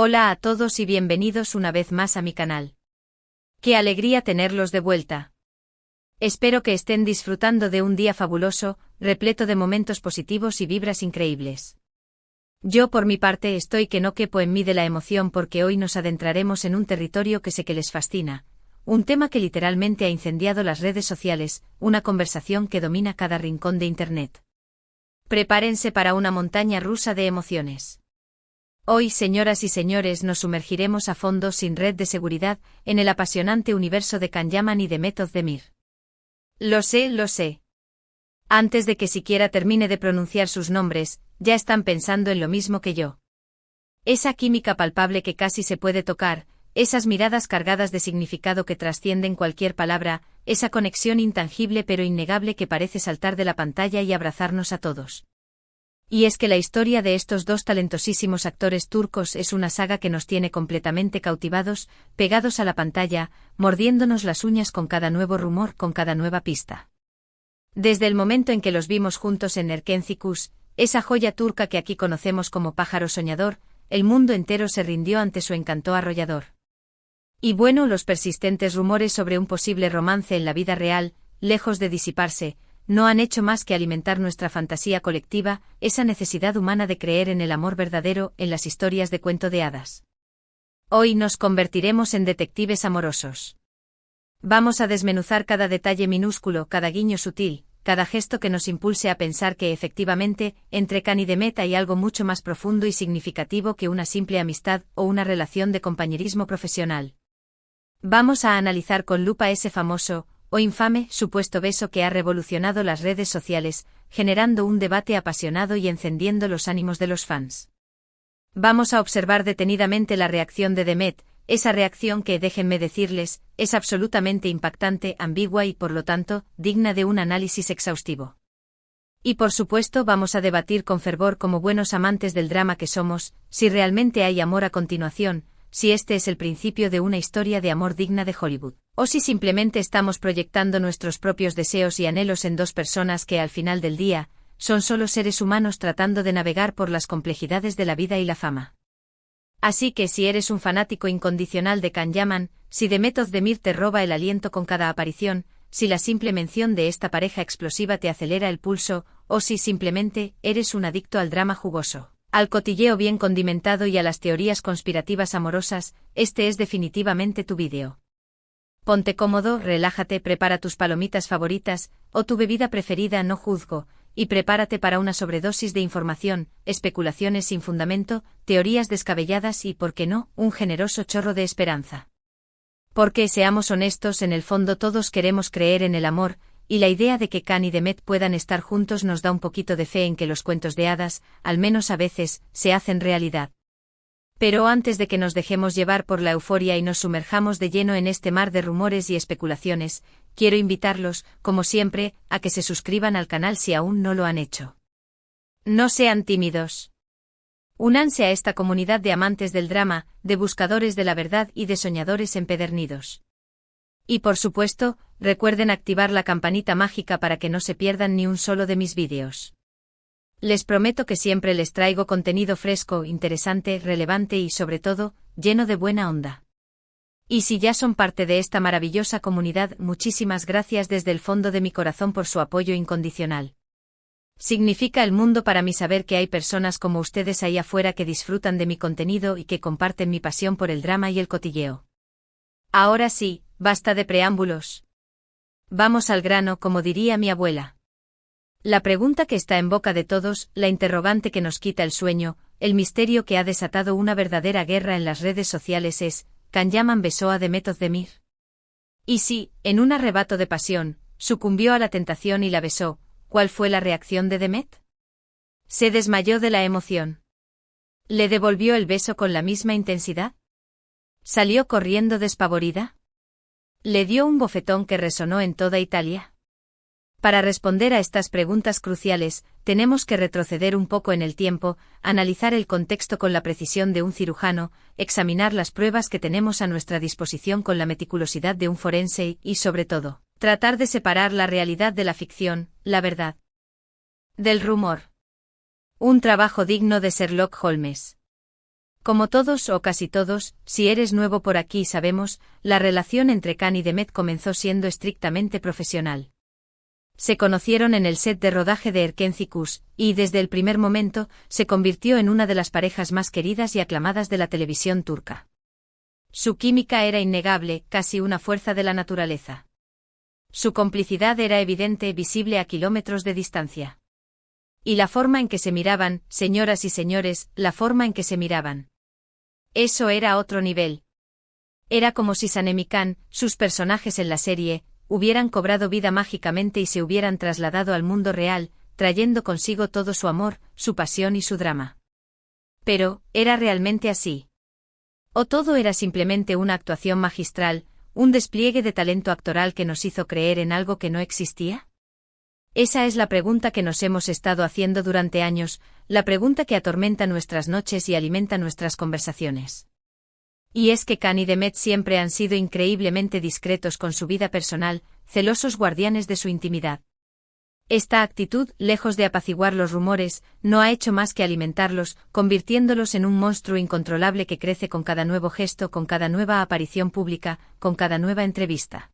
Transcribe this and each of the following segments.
Hola a todos y bienvenidos una vez más a mi canal. ¡Qué alegría tenerlos de vuelta! Espero que estén disfrutando de un día fabuloso, repleto de momentos positivos y vibras increíbles. Yo por mi parte estoy que no quepo en mí de la emoción porque hoy nos adentraremos en un territorio que sé que les fascina, un tema que literalmente ha incendiado las redes sociales, una conversación que domina cada rincón de Internet. Prepárense para una montaña rusa de emociones. Hoy, señoras y señores, nos sumergiremos a fondo sin red de seguridad en el apasionante universo de Can-Yaman y de Meth of Demir. Lo sé. Antes de que siquiera termine de pronunciar sus nombres, ya están pensando en lo mismo que yo. Esa química palpable que casi se puede tocar, esas miradas cargadas de significado que trascienden cualquier palabra, esa conexión intangible pero innegable que parece saltar de la pantalla y abrazarnos a todos. Y es que la historia de estos dos talentosísimos actores turcos es una saga que nos tiene completamente cautivados, pegados a la pantalla, mordiéndonos las uñas con cada nuevo rumor, con cada nueva pista. Desde el momento en que los vimos juntos en Erkencikus, esa joya turca que aquí conocemos como pájaro soñador, el mundo entero se rindió ante su encanto arrollador. Y bueno, los persistentes rumores sobre un posible romance en la vida real, lejos de disiparse, no han hecho más que alimentar nuestra fantasía colectiva, esa necesidad humana de creer en el amor verdadero, en las historias de cuento de hadas. Hoy nos convertiremos en detectives amorosos. Vamos a desmenuzar cada detalle minúsculo, cada guiño sutil, cada gesto que nos impulse a pensar que efectivamente, entre Can y Demet hay algo mucho más profundo y significativo que una simple amistad o una relación de compañerismo profesional. Vamos a analizar con lupa ese famoso, o infame, supuesto beso que ha revolucionado las redes sociales, generando un debate apasionado y encendiendo los ánimos de los fans. Vamos a observar detenidamente la reacción de Demet, esa reacción que, déjenme decirles, es absolutamente impactante, ambigua y por lo tanto, digna de un análisis exhaustivo. Y por supuesto vamos a debatir con fervor como buenos amantes del drama que somos, si realmente hay amor a continuación, si este es el principio de una historia de amor digna de Hollywood, o si simplemente estamos proyectando nuestros propios deseos y anhelos en dos personas que al final del día, son solo seres humanos tratando de navegar por las complejidades de la vida y la fama. Así que si eres un fanático incondicional de Can-Yaman, si The Meth of Demir te roba el aliento con cada aparición, si la simple mención de esta pareja explosiva te acelera el pulso, o si simplemente eres un adicto al drama jugoso, al cotilleo bien condimentado y a las teorías conspirativas amorosas, este es definitivamente tu vídeo. Ponte cómodo, relájate, prepara tus palomitas favoritas, o tu bebida preferida, no juzgo, y prepárate para una sobredosis de información, especulaciones sin fundamento, teorías descabelladas y, por qué no, un generoso chorro de esperanza. Porque, seamos honestos, en el fondo todos queremos creer en el amor, y la idea de que Can y Demet puedan estar juntos nos da un poquito de fe en que los cuentos de hadas, al menos a veces, se hacen realidad. Pero antes de que nos dejemos llevar por la euforia y nos sumerjamos de lleno en este mar de rumores y especulaciones, quiero invitarlos, como siempre, a que se suscriban al canal si aún no lo han hecho. No sean tímidos. Únanse a esta comunidad de amantes del drama, de buscadores de la verdad y de soñadores empedernidos. Y por supuesto, recuerden activar la campanita mágica para que no se pierdan ni un solo de mis vídeos. Les prometo que siempre les traigo contenido fresco, interesante, relevante y sobre todo, lleno de buena onda. Y si ya son parte de esta maravillosa comunidad, muchísimas gracias desde el fondo de mi corazón por su apoyo incondicional. Significa el mundo para mí saber que hay personas como ustedes ahí afuera que disfrutan de mi contenido y que comparten mi pasión por el drama y el cotilleo. Ahora sí, basta de preámbulos. Vamos al grano, como diría mi abuela. La pregunta que está en boca de todos, la interrogante que nos quita el sueño, el misterio que ha desatado una verdadera guerra en las redes sociales es, ¿Can-Yaman besó a The Meth of Demir? Y si, en un arrebato de pasión, sucumbió a la tentación y la besó, ¿cuál fue la reacción de Demet? ¿Se desmayó de la emoción? ¿Le devolvió el beso con la misma intensidad? ¿Salió corriendo despavorida? ¿Le dio un bofetón que resonó en toda Italia? Para responder a estas preguntas cruciales, tenemos que retroceder un poco en el tiempo, analizar el contexto con la precisión de un cirujano, examinar las pruebas que tenemos a nuestra disposición con la meticulosidad de un forense y, sobre todo, tratar de separar la realidad de la ficción, la verdad del rumor. Un trabajo digno de Sherlock Holmes. Como todos o casi todos, si eres nuevo por aquí sabemos, la relación entre Can y Demet comenzó siendo estrictamente profesional. Se conocieron en el set de rodaje de Erkencikus, y desde el primer momento, se convirtió en una de las parejas más queridas y aclamadas de la televisión turca. Su química era innegable, casi una fuerza de la naturaleza. Su complicidad era evidente, visible a kilómetros de distancia. Y la forma en que se miraban, señoras y señores, la forma en que se miraban. Eso era otro nivel. Era como si Sanem y Can, sus personajes en la serie, hubieran cobrado vida mágicamente y se hubieran trasladado al mundo real, trayendo consigo todo su amor, su pasión y su drama. Pero, ¿era realmente así? ¿O todo era simplemente una actuación magistral, un despliegue de talento actoral que nos hizo creer en algo que no existía? Esa es la pregunta que nos hemos estado haciendo durante años, la pregunta que atormenta nuestras noches y alimenta nuestras conversaciones. Y es que Can y Demet siempre han sido increíblemente discretos con su vida personal, celosos guardianes de su intimidad. Esta actitud, lejos de apaciguar los rumores, no ha hecho más que alimentarlos, convirtiéndolos en un monstruo incontrolable que crece con cada nuevo gesto, con cada nueva aparición pública, con cada nueva entrevista.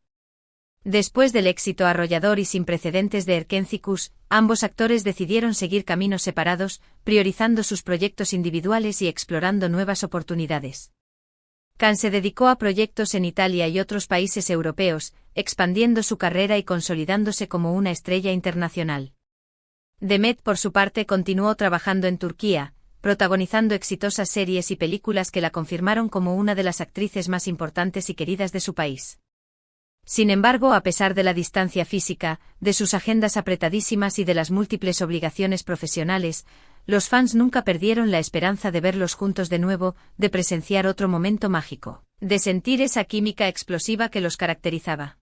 Después del éxito arrollador y sin precedentes de Erkencikus, ambos actores decidieron seguir caminos separados, priorizando sus proyectos individuales y explorando nuevas oportunidades. Can se dedicó a proyectos en Italia y otros países europeos, expandiendo su carrera y consolidándose como una estrella internacional. Demet, por su parte, continuó trabajando en Turquía, protagonizando exitosas series y películas que la confirmaron como una de las actrices más importantes y queridas de su país. Sin embargo, a pesar de la distancia física, de sus agendas apretadísimas y de las múltiples obligaciones profesionales, los fans nunca perdieron la esperanza de verlos juntos de nuevo, de presenciar otro momento mágico, de sentir esa química explosiva que los caracterizaba.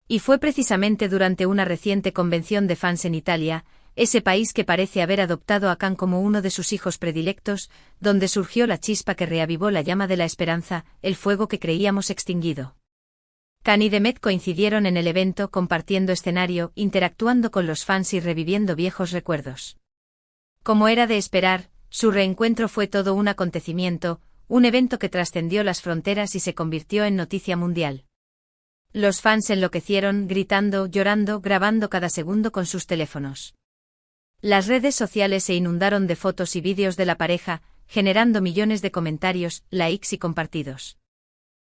Y fue precisamente durante una reciente convención de fans en Italia, ese país que parece haber adoptado a Can como uno de sus hijos predilectos, donde surgió la chispa que reavivó la llama de la esperanza, el fuego que creíamos extinguido. Can y Demet coincidieron en el evento compartiendo escenario, interactuando con los fans y reviviendo viejos recuerdos. Como era de esperar, su reencuentro fue todo un acontecimiento, un evento que trascendió las fronteras y se convirtió en noticia mundial. Los fans enloquecieron, gritando, llorando, grabando cada segundo con sus teléfonos. Las redes sociales se inundaron de fotos y vídeos de la pareja, generando millones de comentarios, likes y compartidos.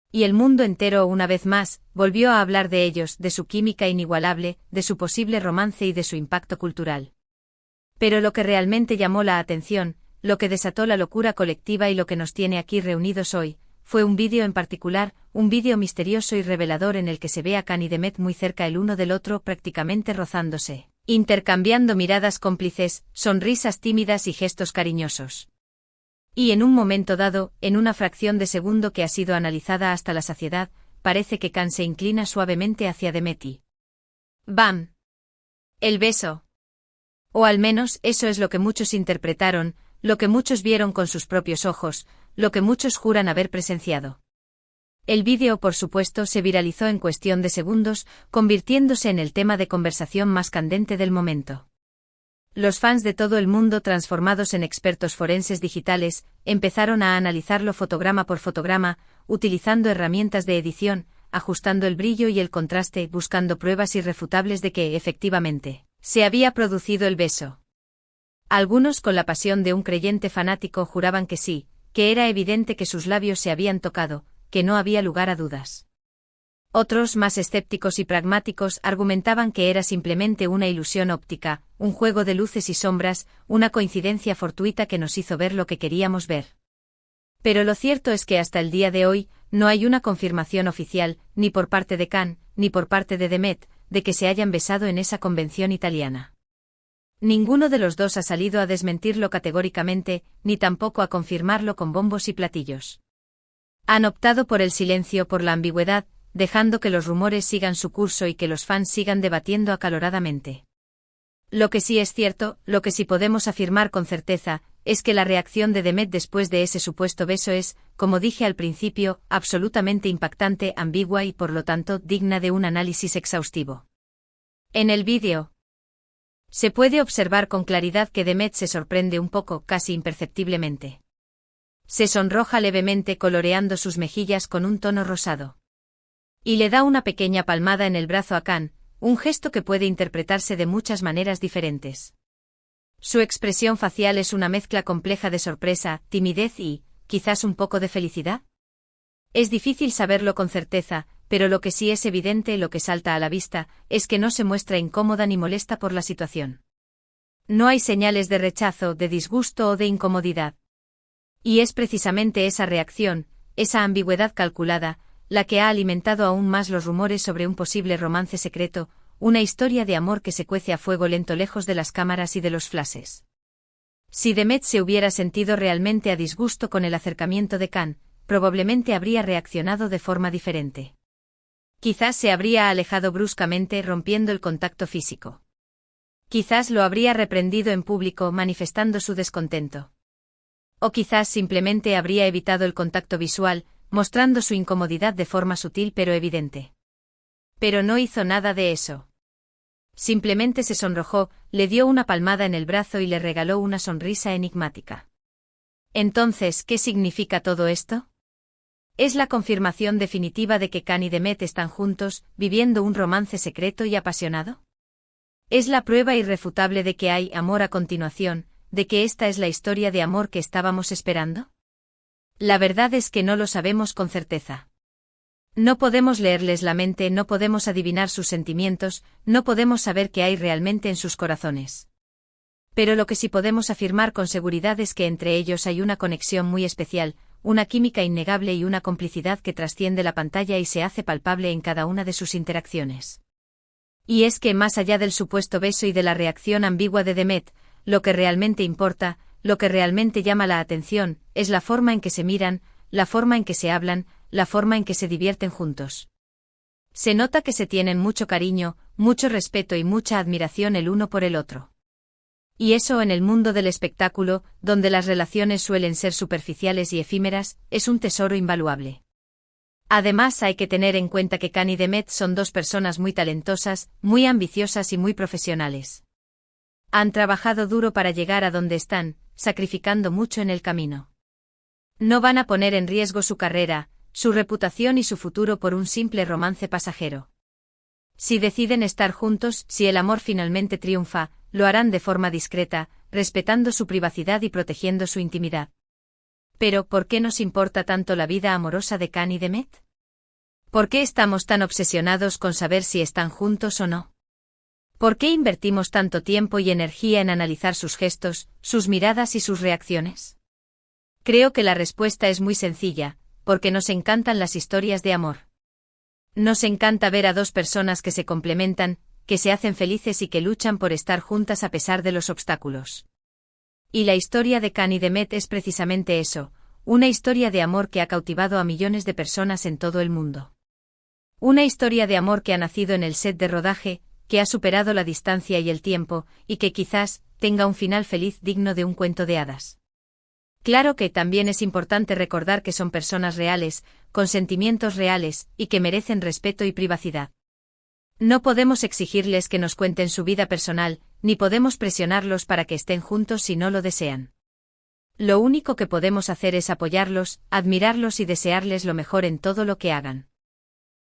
Y el mundo entero, una vez más, volvió a hablar de ellos, de su química inigualable, de su posible romance y de su impacto cultural. Pero lo que realmente llamó la atención, lo que desató la locura colectiva y lo que nos tiene aquí reunidos hoy, fue un vídeo en particular, un vídeo misterioso y revelador en el que se ve a Can y Demet muy cerca el uno del otro, prácticamente rozándose, intercambiando miradas cómplices, sonrisas tímidas y gestos cariñosos. Y en un momento dado, en una fracción de segundo que ha sido analizada hasta la saciedad, parece que Can se inclina suavemente hacia Demet y ¡bam! El beso. O al menos eso es lo que muchos interpretaron, lo que muchos vieron con sus propios ojos, lo que muchos juran haber presenciado. El vídeo, por supuesto, se viralizó en cuestión de segundos, convirtiéndose en el tema de conversación más candente del momento. Los fans de todo el mundo, transformados en expertos forenses digitales, empezaron a analizarlo fotograma por fotograma, utilizando herramientas de edición, ajustando el brillo y el contraste, buscando pruebas irrefutables de que, efectivamente, se había producido el beso. Algunos, con la pasión de un creyente fanático, juraban que sí, que era evidente que sus labios se habían tocado, que no había lugar a dudas. Otros, más escépticos y pragmáticos, argumentaban que era simplemente una ilusión óptica, un juego de luces y sombras, una coincidencia fortuita que nos hizo ver lo que queríamos ver. Pero lo cierto es que hasta el día de hoy, no hay una confirmación oficial, ni por parte de Can, ni por parte de Demet, de que se hayan besado en esa convención italiana. Ninguno de los dos ha salido a desmentirlo categóricamente, ni tampoco a confirmarlo con bombos y platillos. Han optado por el silencio, por la ambigüedad, dejando que los rumores sigan su curso y que los fans sigan debatiendo acaloradamente. Lo que sí es cierto, lo que sí podemos afirmar con certeza, es que la reacción de Demet después de ese supuesto beso es, como dije al principio, absolutamente impactante, ambigua y por lo tanto digna de un análisis exhaustivo. En el vídeo se puede observar con claridad que Demet se sorprende un poco, casi imperceptiblemente. Se sonroja levemente coloreando sus mejillas con un tono rosado. Y le da una pequeña palmada en el brazo a Khan, un gesto que puede interpretarse de muchas maneras diferentes. Su expresión facial es una mezcla compleja de sorpresa, timidez y, quizás un poco de felicidad. Es difícil saberlo con certeza, pero lo que sí es evidente, lo que salta a la vista, es que no se muestra incómoda ni molesta por la situación. No hay señales de rechazo, de disgusto o de incomodidad. Y es precisamente esa reacción, esa ambigüedad calculada, la que ha alimentado aún más los rumores sobre un posible romance secreto, una historia de amor que se cuece a fuego lento lejos de las cámaras y de los flashes. Si Demet se hubiera sentido realmente a disgusto con el acercamiento de Khan, probablemente habría reaccionado de forma diferente. Quizás se habría alejado bruscamente rompiendo el contacto físico. Quizás lo habría reprendido en público manifestando su descontento. O quizás simplemente habría evitado el contacto visual, mostrando su incomodidad de forma sutil pero evidente. Pero no hizo nada de eso. Simplemente se sonrojó, le dio una palmada en el brazo y le regaló una sonrisa enigmática. Entonces, ¿qué significa todo esto? Es la confirmación definitiva de que Khan y Demet están juntos, viviendo un romance secreto y apasionado. Es la prueba irrefutable de que hay amor a continuación, de que esta es la historia de amor que estábamos esperando. La verdad es que no lo sabemos con certeza. No podemos leerles la mente, no podemos adivinar sus sentimientos, no podemos saber qué hay realmente en sus corazones. Pero lo que sí podemos afirmar con seguridad es que entre ellos hay una conexión muy especial, una química innegable y una complicidad que trasciende la pantalla y se hace palpable en cada una de sus interacciones. Y es que más allá del supuesto beso y de la reacción ambigua de Demet, lo que realmente importa, lo que realmente llama la atención, es la forma en que se miran, la forma en que se hablan, la forma en que se divierten juntos. Se nota que se tienen mucho cariño, mucho respeto y mucha admiración el uno por el otro. Y eso en el mundo del espectáculo, donde las relaciones suelen ser superficiales y efímeras, es un tesoro invaluable. Además hay que tener en cuenta que Khan y Demet son dos personas muy talentosas, muy ambiciosas y muy profesionales. Han trabajado duro para llegar a donde están, sacrificando mucho en el camino. No van a poner en riesgo su carrera, su reputación y su futuro por un simple romance pasajero. Si deciden estar juntos, si el amor finalmente triunfa, lo harán de forma discreta, respetando su privacidad y protegiendo su intimidad. Pero, ¿por qué nos importa tanto la vida amorosa de Khan y Demet? ¿Por qué estamos tan obsesionados con saber si están juntos o no? ¿Por qué invertimos tanto tiempo y energía en analizar sus gestos, sus miradas y sus reacciones? Creo que la respuesta es muy sencilla, porque nos encantan las historias de amor. Nos encanta ver a dos personas que se complementan, que se hacen felices y que luchan por estar juntas a pesar de los obstáculos. Y la historia de Khan y Demet es precisamente eso, una historia de amor que ha cautivado a millones de personas en todo el mundo. Una historia de amor que ha nacido en el set de rodaje, que ha superado la distancia y el tiempo, y que quizás tenga un final feliz digno de un cuento de hadas. Claro que también es importante recordar que son personas reales, con sentimientos reales, y que merecen respeto y privacidad. No podemos exigirles que nos cuenten su vida personal, ni podemos presionarlos para que estén juntos si no lo desean. Lo único que podemos hacer es apoyarlos, admirarlos y desearles lo mejor en todo lo que hagan.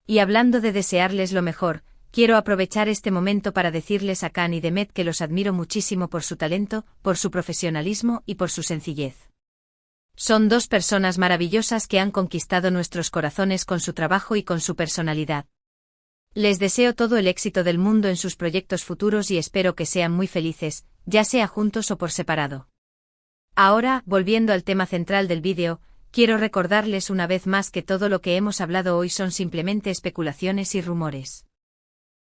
Y hablando de desearles lo mejor, quiero aprovechar este momento para decirles a Khan y Demet que los admiro muchísimo por su talento, por su profesionalismo y por su sencillez. Son dos personas maravillosas que han conquistado nuestros corazones con su trabajo y con su personalidad. Les deseo todo el éxito del mundo en sus proyectos futuros y espero que sean muy felices, ya sea juntos o por separado. Ahora, volviendo al tema central del vídeo, quiero recordarles una vez más que todo lo que hemos hablado hoy son simplemente especulaciones y rumores.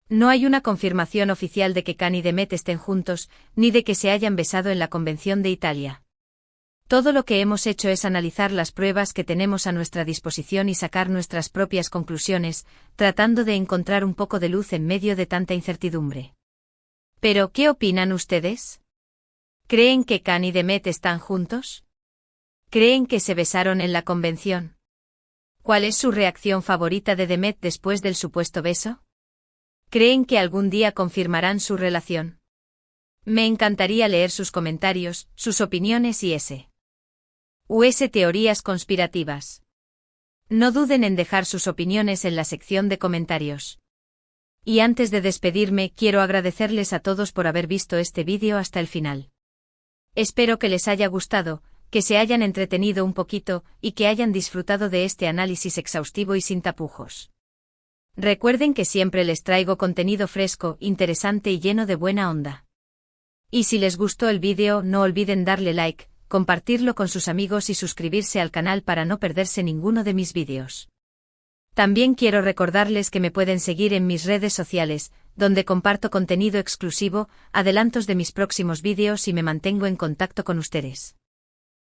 No hay una confirmación oficial de que Khan y Demet estén juntos, ni de que se hayan besado en la Convención de Italia. Todo lo que hemos hecho es analizar las pruebas que tenemos a nuestra disposición y sacar nuestras propias conclusiones, tratando de encontrar un poco de luz en medio de tanta incertidumbre. Pero, ¿qué opinan ustedes? ¿Creen que Khan y Demet están juntos? ¿Creen que se besaron en la convención? ¿Cuál es su reacción favorita de Demet después del supuesto beso? ¿Creen que algún día confirmarán su relación? Me encantaría leer sus comentarios, sus opiniones y ese US teorías conspirativas. No duden en dejar sus opiniones en la sección de comentarios. Y antes de despedirme, quiero agradecerles a todos por haber visto este vídeo hasta el final. Espero que les haya gustado, que se hayan entretenido un poquito, y que hayan disfrutado de este análisis exhaustivo y sin tapujos. Recuerden que siempre les traigo contenido fresco, interesante y lleno de buena onda. Y si les gustó el vídeo, no olviden darle like, compartirlo con sus amigos y suscribirse al canal para no perderse ninguno de mis vídeos. También quiero recordarles que me pueden seguir en mis redes sociales, donde comparto contenido exclusivo, adelantos de mis próximos vídeos y me mantengo en contacto con ustedes.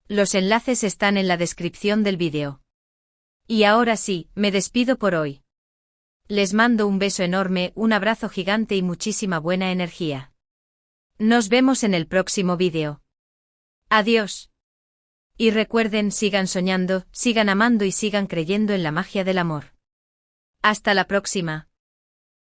Los enlaces están en la descripción del vídeo. Y ahora sí, me despido por hoy. Les mando un beso enorme, un abrazo gigante y muchísima buena energía. Nos vemos en el próximo vídeo. Adiós. Y recuerden, sigan soñando, sigan amando y sigan creyendo en la magia del amor. Hasta la próxima.